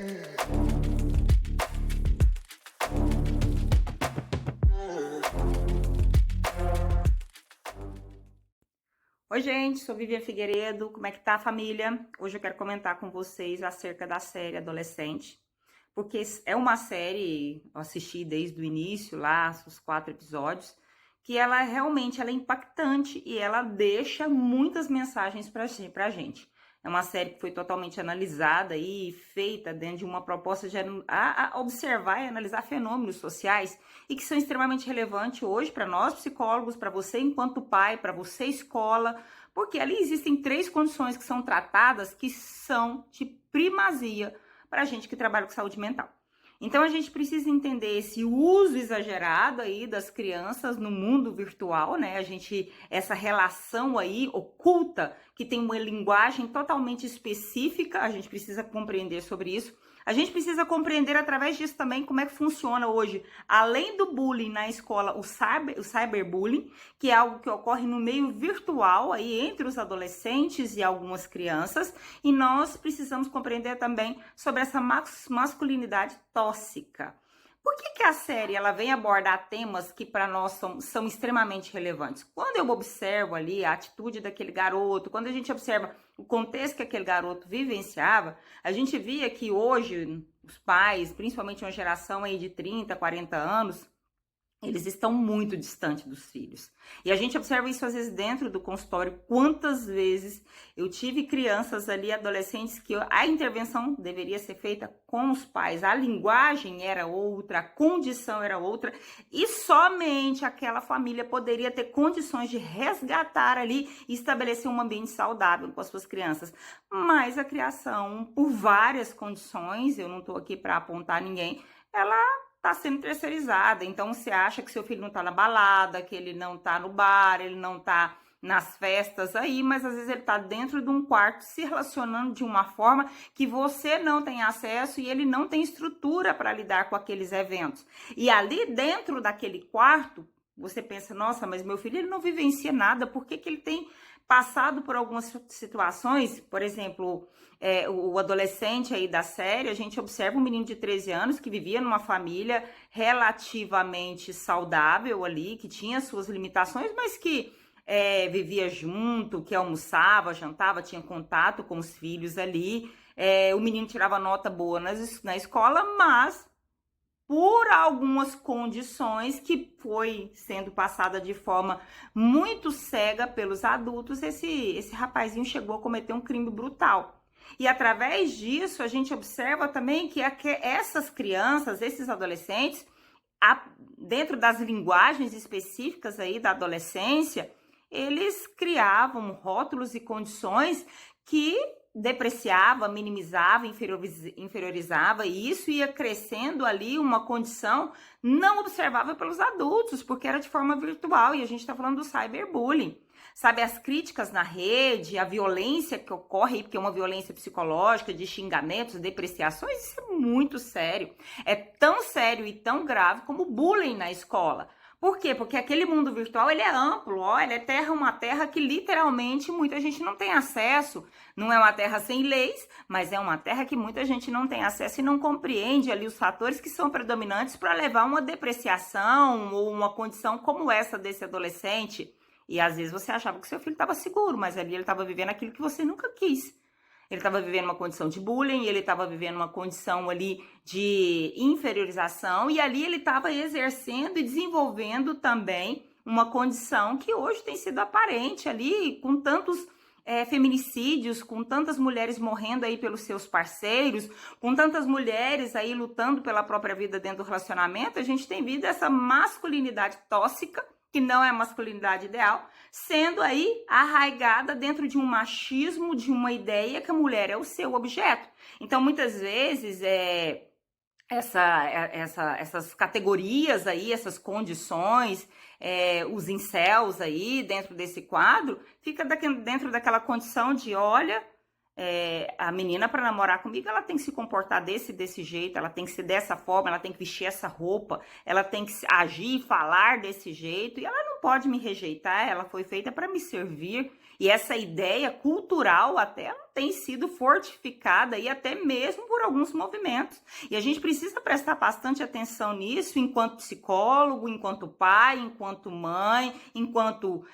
Oi, gente, sou Vivian Figueiredo. Como é que tá, família? Hoje eu quero comentar com vocês acerca da série Adolescente, porque é uma série, eu assisti desde o início, lá, os 4 episódios, que ela realmente ela é impactante e ela deixa muitas mensagens pra gente. É uma série que foi totalmente analisada e feita dentro de uma proposta de observar e analisar fenômenos sociais e que são extremamente relevantes hoje para nós psicólogos, para você enquanto pai, para você escola, porque ali existem 3 condições que são tratadas que são de primazia para a gente que trabalha com saúde mental. Então a gente precisa entender esse uso exagerado aí das crianças no mundo virtual, né? Essa relação aí oculta que tem uma linguagem totalmente específica, a gente precisa compreender sobre isso. A gente precisa compreender através disso também como é que funciona hoje, além do bullying na escola, o cyberbullying, que é algo que ocorre no meio virtual aí entre os adolescentes e algumas crianças, e nós precisamos compreender também sobre essa masculinidade tóxica. Por que a série ela vem abordar temas que para nós são extremamente relevantes? Quando eu observo ali a atitude daquele garoto, quando a gente observa o contexto que aquele garoto vivenciava, a gente via que hoje os pais, principalmente uma geração aí de 30, 40 anos, eles estão muito distantes dos filhos. E a gente observa isso às vezes dentro do consultório. Quantas vezes eu tive crianças ali, adolescentes, que a intervenção deveria ser feita com os pais. A linguagem era outra, a condição era outra. E somente aquela família poderia ter condições de resgatar ali e estabelecer um ambiente saudável com as suas crianças. Mas a criação, por várias condições, eu não estou aqui para apontar ninguém, ela está sendo terceirizada. Então você acha que seu filho não está na balada, que ele não está no bar, ele não está nas festas aí, mas às vezes ele está dentro de um quarto se relacionando de uma forma que você não tem acesso e ele não tem estrutura para lidar com aqueles eventos. E ali dentro daquele quarto, você pensa, nossa, mas meu filho ele não vivencia nada, por que ele tem passado por algumas situações? Por exemplo, o adolescente aí da série, a gente observa um menino de 13 anos que vivia numa família relativamente saudável ali, que tinha suas limitações, mas que vivia junto, que almoçava, jantava, tinha contato com os filhos ali. O menino tirava nota boa na escola, mas por algumas condições que foi sendo passada de forma muito cega pelos adultos, esse rapazinho chegou a cometer um crime brutal. E através disso, a gente observa também que essas crianças, esses adolescentes, dentro das linguagens específicas aí da adolescência, eles criavam rótulos e condições que depreciava, minimizava, inferiorizava, e isso ia crescendo ali uma condição não observável pelos adultos, porque era de forma virtual, e a gente está falando do cyberbullying. Sabe, as críticas na rede, a violência que ocorre, porque é uma violência psicológica, de xingamentos, depreciações, isso é muito sério. É tão sério e tão grave como o bullying na escola. Por quê? Porque aquele mundo virtual, ele é amplo, ó, ele é uma terra que literalmente muita gente não tem acesso. Não é uma terra sem leis, mas é uma terra que muita gente não tem acesso e não compreende ali os fatores que são predominantes para levar uma depreciação ou uma condição como essa desse adolescente. E às vezes você achava que seu filho estava seguro, mas ali ele estava vivendo aquilo que você nunca quis. Ele estava vivendo uma condição de bullying, ele estava vivendo uma condição ali de inferiorização, e ali ele estava exercendo e desenvolvendo também uma condição que hoje tem sido aparente ali, com tantos feminicídios, com tantas mulheres morrendo aí pelos seus parceiros, com tantas mulheres aí lutando pela própria vida dentro do relacionamento. A gente tem visto essa masculinidade tóxica, que não é a masculinidade ideal, sendo aí arraigada dentro de um machismo, de uma ideia que a mulher é o seu objeto. Então, muitas vezes, essas categorias aí, essas condições, os incels aí dentro desse quadro, fica dentro daquela condição de, olha, a menina para namorar comigo, ela tem que se comportar desse jeito, ela tem que ser dessa forma, ela tem que vestir essa roupa, ela tem que agir e falar desse jeito, e ela não pode me rejeitar, ela foi feita para me servir. E essa ideia cultural até ela tem sido fortificada e até mesmo por alguns movimentos. E a gente precisa prestar bastante atenção nisso enquanto psicólogo, enquanto pai, enquanto mãe, enquanto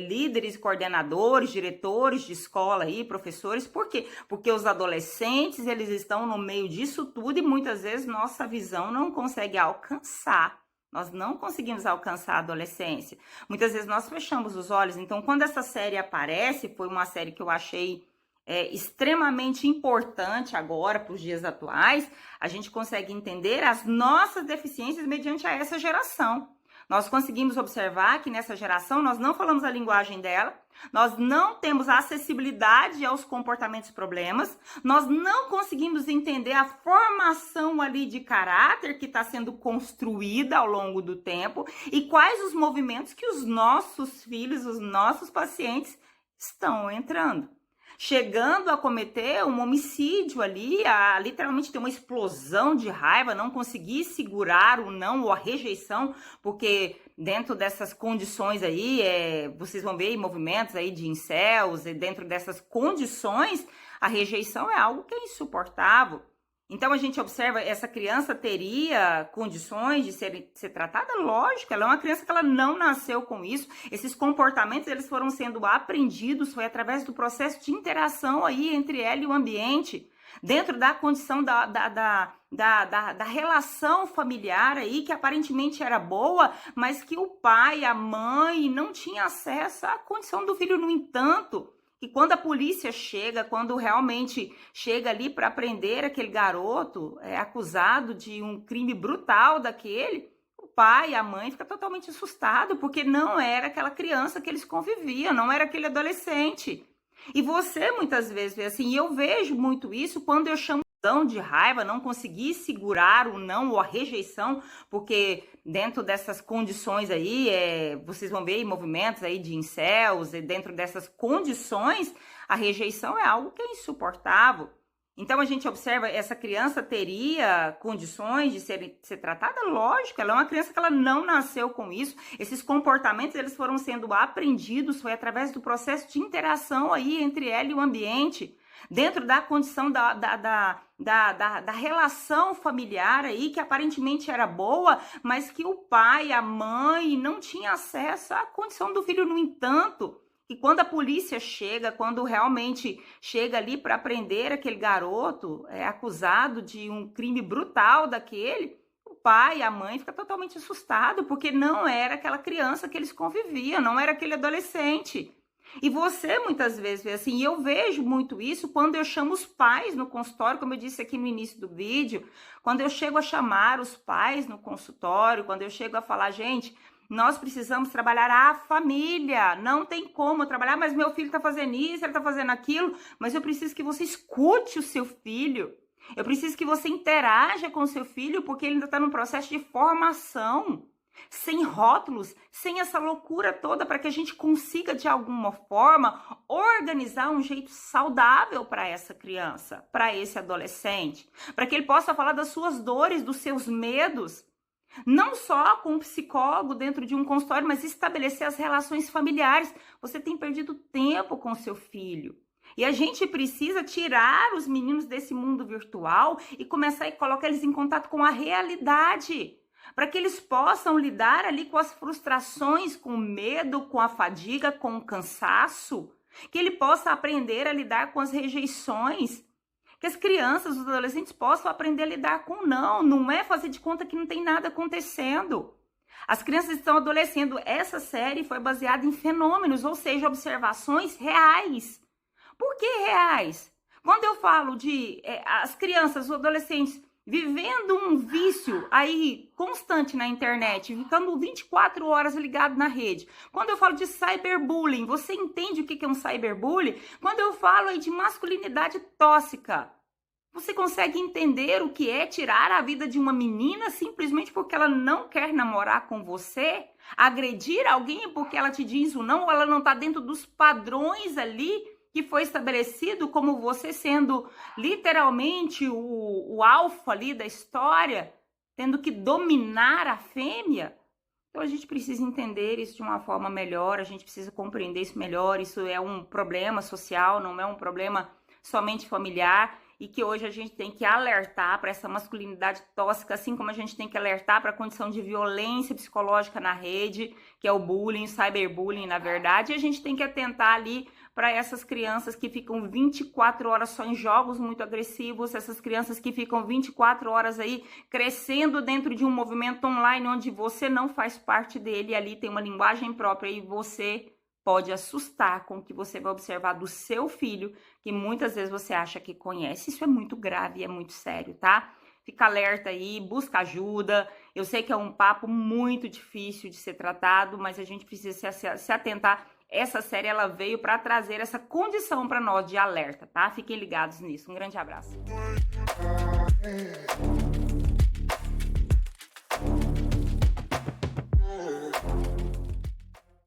líderes, coordenadores, diretores de escola aí, professores. Por quê? Porque os adolescentes, eles estão no meio disso tudo e muitas vezes nossa visão não consegue alcançar. Nós não conseguimos alcançar a adolescência. Muitas vezes nós fechamos os olhos. Então, quando essa série aparece, foi uma série que eu achei extremamente importante agora para os dias atuais, a gente consegue entender as nossas deficiências mediante a essa geração. Nós conseguimos observar que nessa geração nós não falamos a linguagem dela, nós não temos acessibilidade aos comportamentos problemas, nós não conseguimos entender a formação ali de caráter que está sendo construída ao longo do tempo e quais os movimentos que os nossos filhos, os nossos pacientes estão entrando. Chegando a cometer um homicídio ali, a literalmente ter uma explosão de raiva, não conseguir segurar o não ou a rejeição, porque dentro dessas condições aí, vocês vão ver movimentos aí de incels, e dentro dessas condições, a rejeição é algo que é insuportável. Então, a gente observa, essa criança teria condições de ser tratada? Lógico, ela é uma criança que ela não nasceu com isso. Esses comportamentos, eles foram sendo aprendidos, foi através do processo de interação aí entre ela e o ambiente. Dentro da condição da relação familiar aí, que aparentemente era boa, mas que o pai, a mãe não tinham acesso à condição do filho, no entanto. E quando a polícia chega, quando realmente chega ali para prender aquele garoto acusado de um crime brutal daquele, o pai, a mãe fica totalmente assustado, porque não era aquela criança que eles conviviam, não era aquele adolescente. E você muitas vezes vê assim, e eu vejo muito isso quando eu chamo de raiva, não conseguir segurar o não ou a rejeição, porque dentro dessas condições aí, vocês vão ver movimentos aí de incels, e dentro dessas condições, a rejeição é algo que é insuportável. Então, a gente observa, essa criança teria condições de ser tratada? Lógico, ela é uma criança que ela não nasceu com isso. Esses comportamentos, eles foram sendo aprendidos, foi através do processo de interação aí entre ela e o ambiente. Dentro da condição da relação familiar aí, que aparentemente era boa, mas que o pai, a mãe não tinham acesso à condição do filho, no entanto. E quando a polícia chega, quando realmente chega ali para prender aquele garoto acusado de um crime brutal daquele, o pai, a mãe fica totalmente assustado, porque não era aquela criança que eles conviviam, não era aquele adolescente. E você muitas vezes vê assim, e eu vejo muito isso quando eu chamo os pais no consultório, como eu disse aqui no início do vídeo, quando eu chego a chamar os pais no consultório, quando eu chego a falar, gente, nós precisamos trabalhar a família, não tem como trabalhar, mas meu filho está fazendo isso, ele está fazendo aquilo, mas eu preciso que você escute o seu filho, eu preciso que você interaja com o seu filho, porque ele ainda está num processo de formação, sem rótulos, sem essa loucura toda, para que a gente consiga, de alguma forma, organizar um jeito saudável para essa criança, para esse adolescente, para que ele possa falar das suas dores, dos seus medos, não só com um psicólogo dentro de um consultório, mas estabelecer as relações familiares. Você tem perdido tempo com seu filho. E a gente precisa tirar os meninos desse mundo virtual e começar a colocar eles em contato com a realidade, para que eles possam lidar ali com as frustrações, com o medo, com a fadiga, com o cansaço, que ele possa aprender a lidar com as rejeições, que as crianças, os adolescentes possam aprender a lidar com o não, não é fazer de conta que não tem nada acontecendo. As crianças estão adolescendo. Essa série foi baseada em fenômenos, ou seja, observações reais. Por que reais? Quando eu falo de as crianças, os adolescentes vivendo um vício aí constante na internet, ficando 24 horas ligado na rede. Quando eu falo de cyberbullying, você entende o que é um cyberbullying? Quando eu falo aí de masculinidade tóxica, você consegue entender o que é tirar a vida de uma menina simplesmente porque ela não quer namorar com você? Agredir alguém porque ela te diz o não, ou ela não está dentro dos padrões ali que foi estabelecido como você sendo literalmente o alfa ali da história, tendo que dominar a fêmea? Então a gente precisa entender isso de uma forma melhor, a gente precisa compreender isso melhor. Isso é um problema social, não é um problema somente familiar, e que hoje a gente tem que alertar para essa masculinidade tóxica, assim como a gente tem que alertar para a condição de violência psicológica na rede, que é o bullying, cyberbullying, na verdade, e a gente tem que atentar ali para essas crianças que ficam 24 horas só em jogos muito agressivos, essas crianças que ficam 24 horas aí crescendo dentro de um movimento online onde você não faz parte dele, ali tem uma linguagem própria e você pode assustar com o que você vai observar do seu filho, que muitas vezes você acha que conhece. Isso é muito grave e é muito sério, tá? Fica alerta aí, busca ajuda. Eu sei que é um papo muito difícil de ser tratado, mas a gente precisa se atentar. Essa série, ela veio para trazer essa condição para nós de alerta, tá? Fiquem ligados nisso. Um grande abraço.